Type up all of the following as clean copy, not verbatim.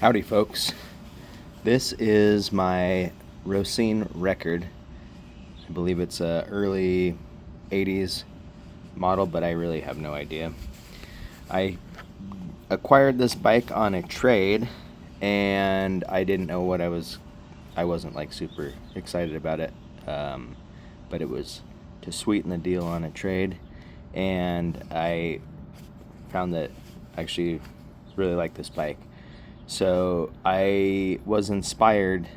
Howdy folks, this is my Rossin Record. I believe it's a early 80s model, but I really have no idea. I acquired this bike on a trade and I didn't know what I wasn't like super excited about it, but it was to sweeten the deal on a trade, and I found that I actually really like this bike. So I was inspired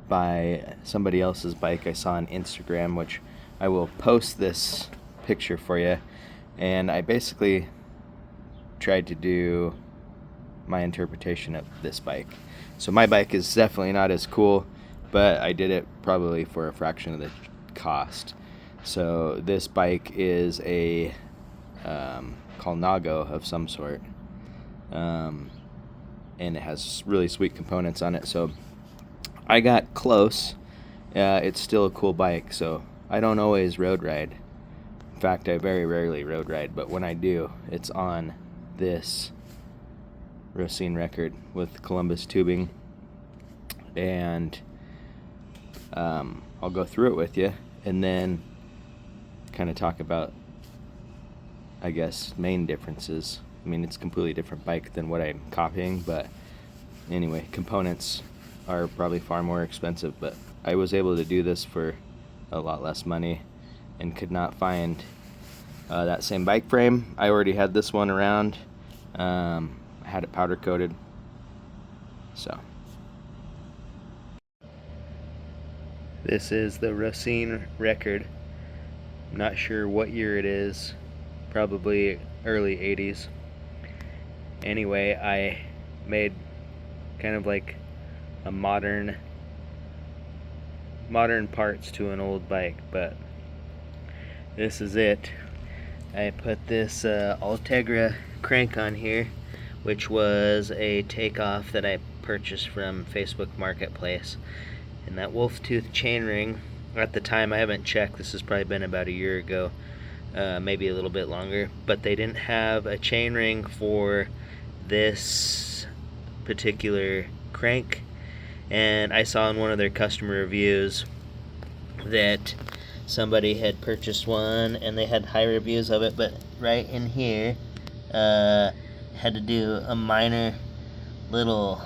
by somebody else's bike I saw on Instagram, which I will post this picture for you, and I basically tried to do my interpretation of this bike. So my bike is definitely not as cool, but I did it probably for a fraction of the cost. So this bike is a Colnago of some sort, and it has really sweet components on it. So I got close. It's still a cool bike, so I don't always road ride. In fact, I very rarely road ride, but when I do, it's on this Rossin Record with Columbus tubing, and I'll go through it with you and then kind of talk about, I guess, main differences. I mean, it's a completely different bike than what I'm copying, but anyway, components are probably far more expensive, but I was able to do this for a lot less money and could not find that same bike frame. I already had this one around. I had it powder coated. So this is the Rossin Record. I'm not sure what year it is, probably early 80s. Anyway, I made kind of like a modern parts to an old bike, but this is it. I put this Ultegra crank on here, which was a takeoff that I purchased from Facebook Marketplace, and that wolf tooth chainring, at the time, I haven't checked, this has probably been about a year ago, maybe a little bit longer, but they didn't have a chainring for this particular crank, and I saw in one of their customer reviews that somebody had purchased one and they had high reviews of it, but right in here had to do a minor little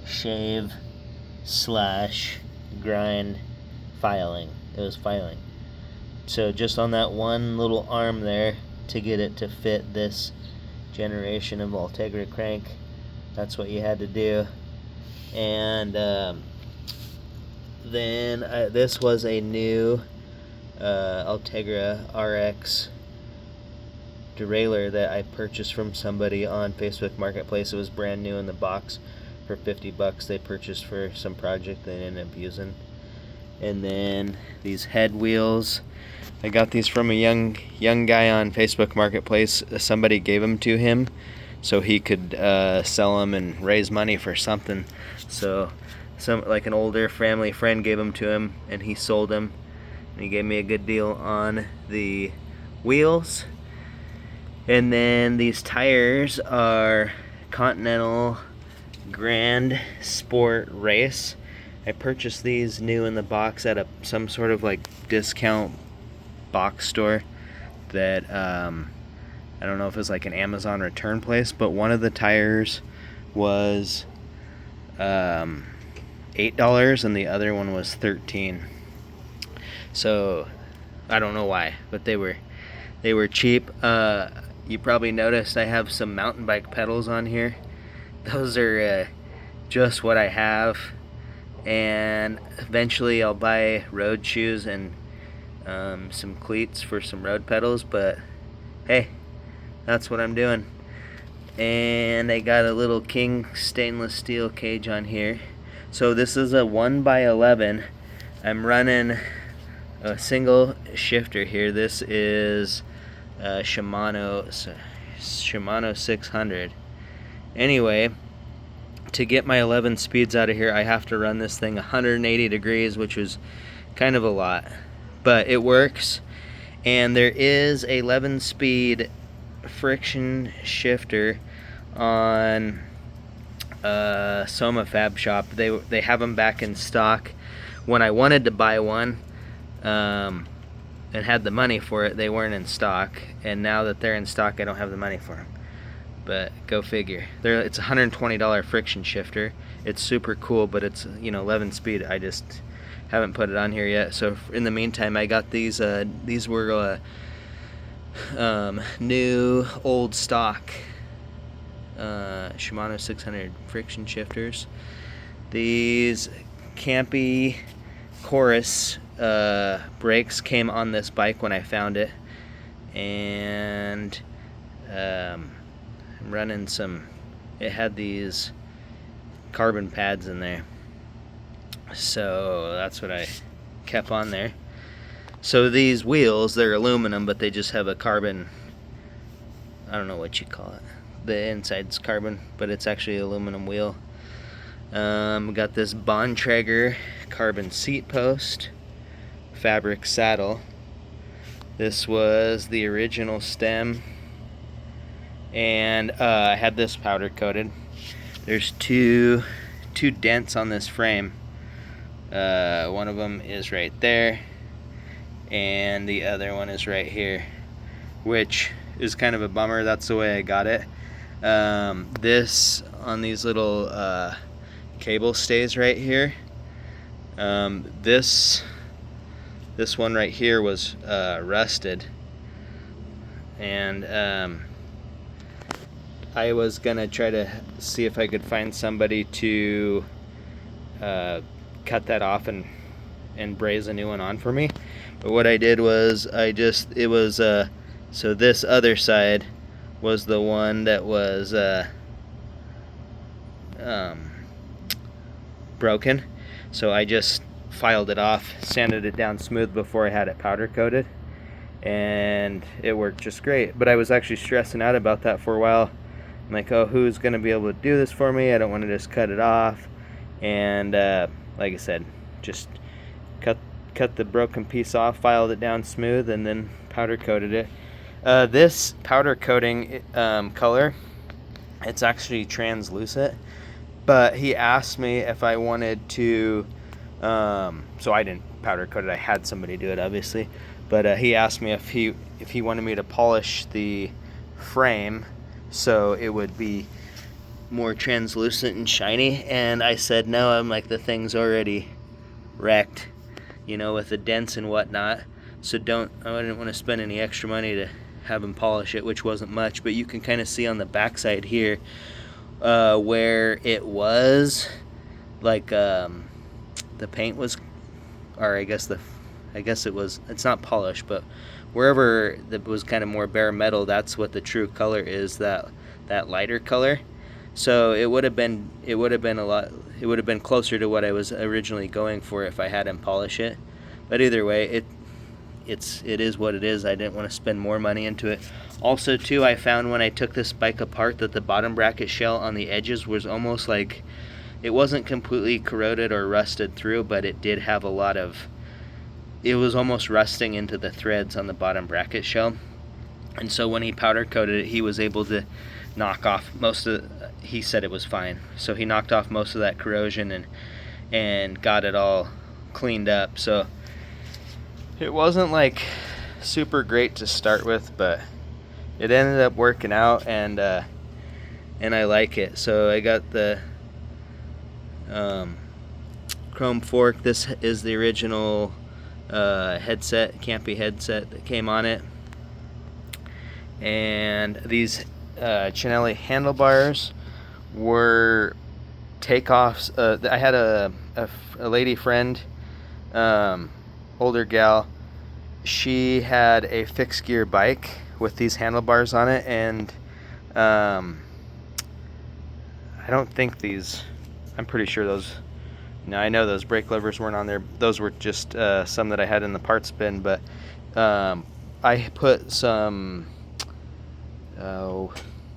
shave slash grind filing. It was filing. So just on that one little arm there, to get it to fit this generation of Ultegra crank, that's what you had to do. And then this was a new Ultegra RX derailleur that I purchased from somebody on Facebook Marketplace. It was brand new in the box for $50 they purchased for some project they ended up using. And then these head wheels, I got these from a young guy on Facebook Marketplace. Somebody gave them to him so he could sell them and raise money for something. So like an older family friend gave them to him, and he sold them, and he gave me a good deal on the wheels. And then these tires are Continental Grand Sport Race. I purchased these new in the box at some sort of like discount box store that I don't know if it's like an Amazon return place, but one of the tires was $8 and the other one was $13. So I don't know why, but they were cheap. You probably noticed I have some mountain bike pedals on here. Those are just what I have, and eventually I'll buy road shoes and some cleats for some road pedals, but hey, that's what I'm doing. And I got a little King stainless steel cage on here. So this is a 1x11. I'm running a single shifter here. This is Shimano 600. Anyway, to get my 11 speeds out of here, I have to run this thing 180 degrees, which was kind of a lot, but it works. And there is a 11 speed friction shifter on Soma Fab Shop. They have them back in stock. When I wanted to buy one, and had the money for it, they weren't in stock. And now that they're in stock, I don't have the money for them. But go figure. It's a $120 friction shifter. It's super cool, but it's 11 speed. I just haven't put it on here yet. So in the meantime, I got these. These were new old stock Shimano 600 friction shifters. These Campy Chorus brakes came on this bike when I found it, and I'm running some. It had these carbon pads in there, so that's what I kept on there. So these wheels, they're aluminum, but they just have a carbon, I don't know what you call it, the inside's carbon, but it's actually an aluminum wheel. Got this Bontrager carbon seat post, fabric saddle. This was the original stem, and I had this powder coated. There's two dents on this frame. One of them is right there, and the other one is right here, which is kind of a bummer. That's the way I got it. This on these little cable stays right here. This one right here was rusted, and I was gonna try to see if I could find somebody to cut that off and braze a new one on for me. But what I did was so this other side was the one that was broken. So I just filed it off, sanded it down smooth before I had it powder coated, and it worked just great. But I was actually stressing out about that for a while. I'm like, oh, who's gonna be able to do this for me? I don't want to just cut it off. And like I said, just cut the broken piece off, filed it down smooth, and then powder coated it. This powder coating color, it's actually translucent, but he asked me if I wanted to, so I didn't powder coat it, I had somebody do it obviously, but he asked me if he wanted me to polish the frame so it would be more translucent and shiny, and I said no. I'm like, the thing's already wrecked, with the dents and whatnot, so I didn't want to spend any extra money to have him polish it, which wasn't much. But you can kind of see on the backside here where it was like the paint was, or I guess it's not polished, but wherever that was kind of more bare metal, that's what the true color is, that lighter color. So it would have been closer to what I was originally going for if I had him polish it. But either way, it is what it is. I didn't want to spend more money into it. Also too, I found when I took this bike apart that the bottom bracket shell on the edges was almost like, it wasn't completely corroded or rusted through, but it did have it was almost rusting into the threads on the bottom bracket shell. And so when he powder coated it, he was able to knock off he said it was fine. So he knocked off most of that corrosion and got it all cleaned up. So it wasn't like super great to start with, but it ended up working out, and I like it. So I got the chrome fork. This is the original headset, Campy headset that came on it, and these Chinelli handlebars were takeoffs. I had a lady friend, older gal. She had a fixed gear bike with these handlebars on it, and I don't think I'm pretty sure those, now I know those brake levers weren't on there. Those were just some that I had in the parts bin, but I put some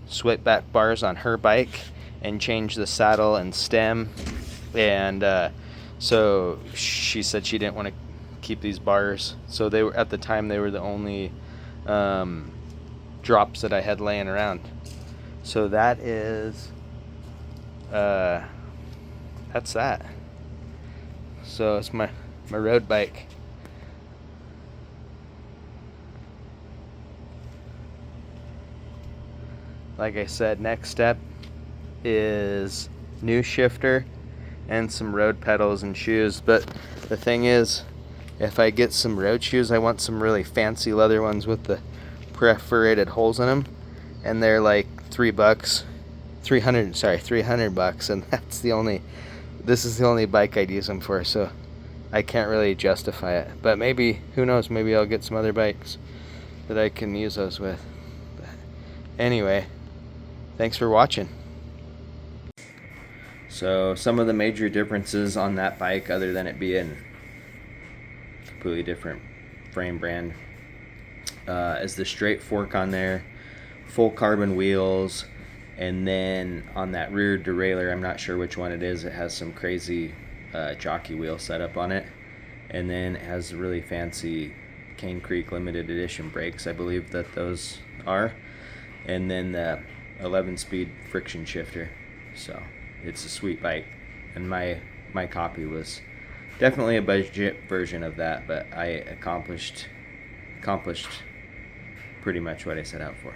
sweep back bars on her bike and changed the saddle and stem, and so she said she didn't want to keep these bars, so they were, at the time, they were the only drops that I had laying around. So that is that's that. So it's my road bike. Like I said, next step is new shifter and some road pedals and shoes. But the thing is, if I get some road shoes, I want some really fancy leather ones with the perforated holes in them, and they're like $3, 300 bucks, and this is the only bike I'd use them for, so I can't really justify it. But maybe, who knows, maybe I'll get some other bikes that I can use those with. But anyway, thanks for watching. So some of the major differences on that bike, other than it being completely different frame brand, is the straight fork on there, full carbon wheels, and then on that rear derailleur, I'm not sure which one it is, it has some crazy jockey wheel setup on it, and then it has really fancy Cane Creek limited edition brakes, I believe that those are, and then the 11-speed friction shifter. So it's a sweet bike, and my copy was definitely a budget version of that, but I accomplished pretty much what I set out for.